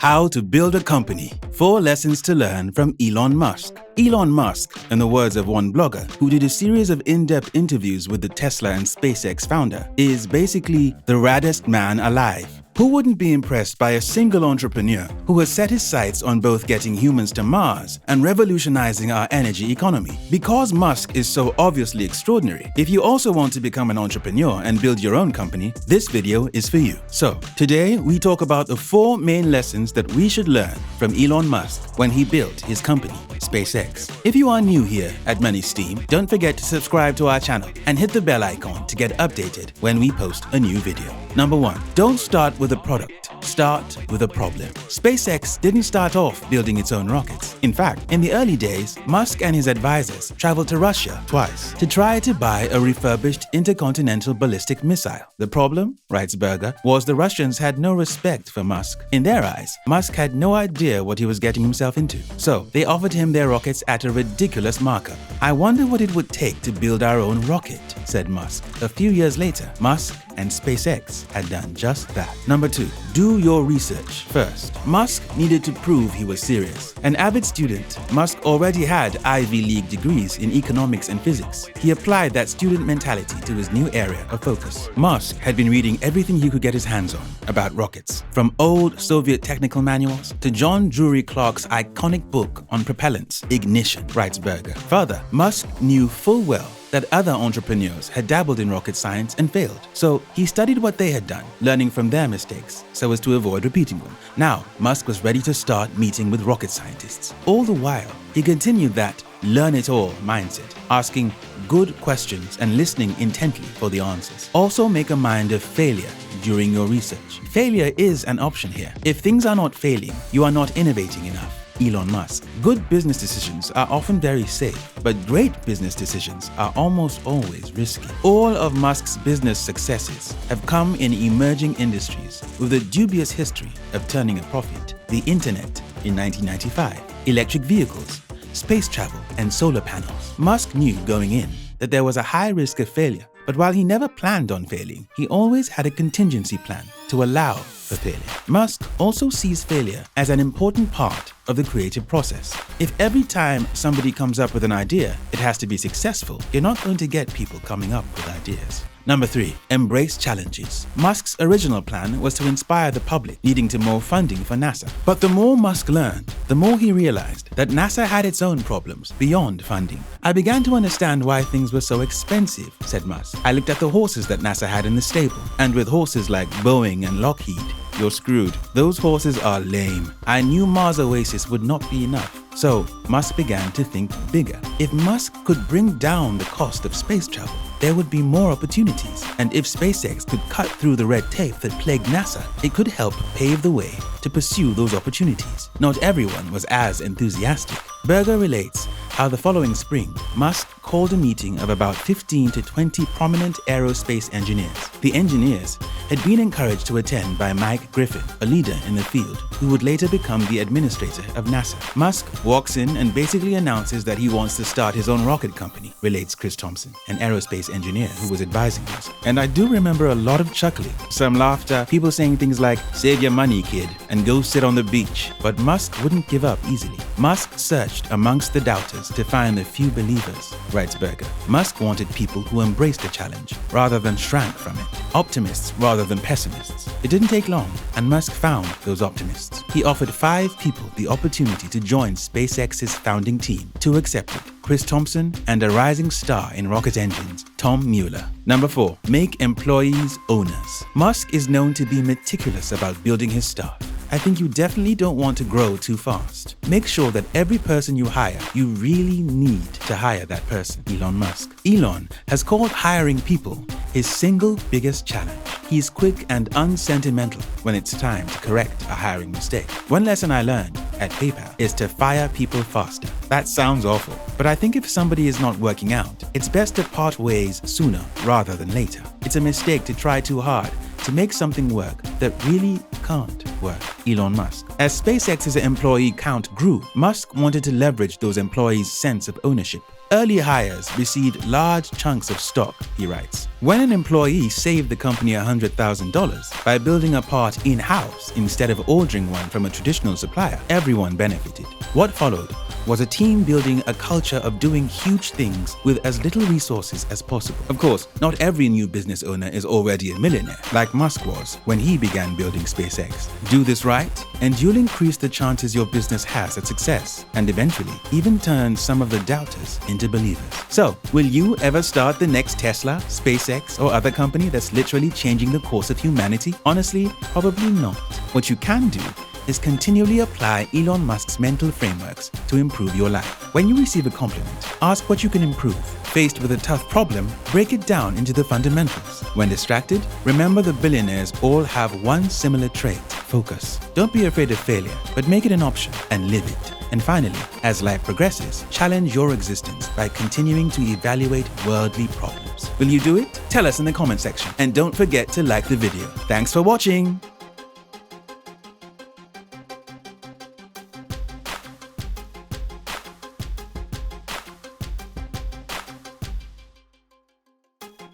How to build a company. 4 lessons to learn from Elon Musk. Elon Musk, in the words of one blogger who did a series of in-depth interviews with the Tesla and SpaceX founder, is basically the raddest man alive. Who wouldn't be impressed by a single entrepreneur who has set his sights on both getting humans to Mars and revolutionizing our energy economy? Because Musk is so obviously extraordinary, if you also want to become an entrepreneur and build your own company, this video is for you. So, today we talk about the 4 main lessons that we should learn from Elon Musk when he built his company, SpaceX. If you are new here at Money Steam, don't forget to subscribe to our channel and hit the bell icon to get updated when we post a new video. Number 1. Don't start with a product. Start with a problem. SpaceX didn't start off building its own rockets. In fact, in the early days, Musk and his advisors traveled to Russia twice to try to buy a refurbished intercontinental ballistic missile. The problem, writes Berger, was the Russians had no respect for Musk. In their eyes, Musk had no idea what he was getting himself into. So, they offered him their rockets at a ridiculous markup. "I wonder what it would take to build our own rocket," said Musk. A few years later, Musk and SpaceX had done just that. Number 2. Do your research first. Musk needed to prove he was serious. An avid student, Musk already had Ivy League degrees in economics and physics. He applied that student mentality to his new area of focus. Musk had been reading everything he could get his hands on about rockets, from old Soviet technical manuals to John Drury Clark's iconic book on propellants, Ignition, writes Berger. Further, Musk knew full well that other entrepreneurs had dabbled in rocket science and failed. So he studied what they had done, learning from their mistakes so as to avoid repeating them. Now, Musk was ready to start meeting with rocket scientists. All the while, he continued that learn-it-all mindset, asking good questions and listening intently for the answers. Also make a mind of failure during your research. Failure is an option here. If things are not failing, you are not innovating enough. Elon Musk. Good business decisions are often very safe, but great business decisions are almost always risky. All of Musk's business successes have come in emerging industries with a dubious history of turning a profit. The internet in 1995, electric vehicles, space travel, and solar panels. Musk knew going in that there was a high risk of failure, but while he never planned on failing, he always had a contingency plan to allow for failure. Musk also sees failure as an important part of the creative process. If every time somebody comes up with an idea, it has to be successful, you're not going to get people coming up with ideas. Number 3. Embrace challenges. Musk's original plan was to inspire the public, leading to more funding for NASA. But the more Musk learned, the more he realized that NASA had its own problems beyond funding. "I began to understand why things were so expensive," said Musk. "I looked at the horses that NASA had in the stable, and with horses like Boeing and Lockheed, you're screwed. Those horses are lame. I knew Mars Oasis would not be enough." So, Musk began to think bigger. If Musk could bring down the cost of space travel, there would be more opportunities. And if SpaceX could cut through the red tape that plagued NASA, it could help pave the way to pursue those opportunities. Not everyone was as enthusiastic. Berger relates how the following spring, Musk called a meeting of about 15 to 20 prominent aerospace engineers. The engineers had been encouraged to attend by Mike Griffin, a leader in the field who would later become the administrator of NASA. Musk walks in and basically announces that he wants to start his own rocket company, relates Chris Thompson, an aerospace engineer who was advising Musk. And I do remember a lot of chuckling, some laughter, people saying things like, "Save your money, kid, and go sit on the beach." But Musk wouldn't give up easily. Musk searched amongst the doubters to find a few believers, writes Berger. Musk wanted people who embraced the challenge rather than shrank from it, optimists rather than pessimists. It didn't take long, and Musk found those optimists. He offered 5 people the opportunity to join SpaceX's founding team. 2 accepted: Chris Thompson and a rising star in rocket engines, Tom Mueller. Number 4. Make employees owners. Musk is known to be meticulous about building his staff. I think you definitely don't want to grow too fast. Make sure that every person you hire, you really need to hire that person, Elon Musk. Elon has called hiring people his single biggest challenge. He's quick and unsentimental when it's time to correct a hiring mistake. One lesson I learned at PayPal is to fire people faster. That sounds awful, but I think if somebody is not working out, it's best to part ways sooner rather than later. It's a mistake to try too hard to make something work that really can't work. Elon Musk. As SpaceX's employee count grew, Musk wanted to leverage those employees' sense of ownership. Early hires received large chunks of stock, he writes. When an employee saved the company $100,000 by building a part in-house instead of ordering one from a traditional supplier, everyone benefited. What followed was a team building a culture of doing huge things with as little resources as possible. Of course, not every new business owner is already a millionaire, like Musk was when he began building SpaceX. Do this right, and you'll increase the chances your business has at success, and eventually even turn some of the doubters into believers. So, will you ever start the next Tesla, SpaceX, or other company that's literally changing the course of humanity? Honestly, probably not. What you can do is continually apply Elon Musk's mental frameworks to improve your life. When you receive a compliment, ask what you can improve. Faced with a tough problem, break it down into the fundamentals. When distracted, remember the billionaires all have one similar trait: focus. Don't be afraid of failure, but make it an option and live it. And finally, as life progresses, challenge your existence by continuing to evaluate worldly problems. Will you do it? Tell us in the comment section. And don't forget to like the video. Thanks for watching.